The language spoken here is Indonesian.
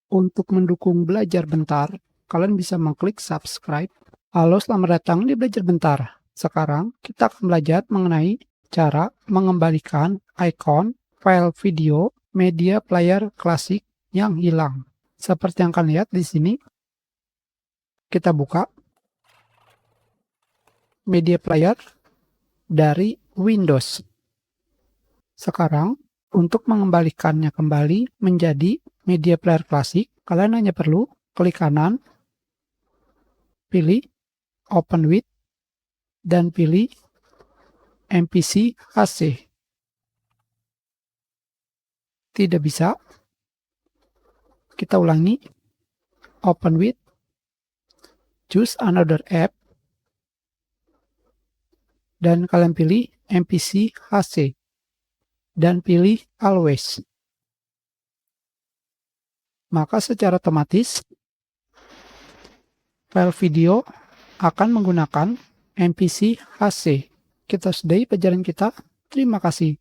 Untuk mendukung Belajar Bentar, kalian bisa mengklik subscribe. Halo, selamat datang di Belajar Bentar. Sekarang kita akan belajar mengenai cara mengembalikan ikon file video media player klasik yang hilang. Seperti yang kalian lihat di sini, kita buka media player dari Windows. Sekarang, untuk mengembalikannya kembali menjadi media player klasik, kalian hanya perlu klik kanan, pilih Open With, dan pilih MPC HC. Tidak bisa. Kita ulangi. Open With, choose another app, dan kalian pilih MPC HC, dan pilih Always. Maka secara otomatis file video akan menggunakan MPC HC. Kita sudahi pelajaran kita. Terima kasih.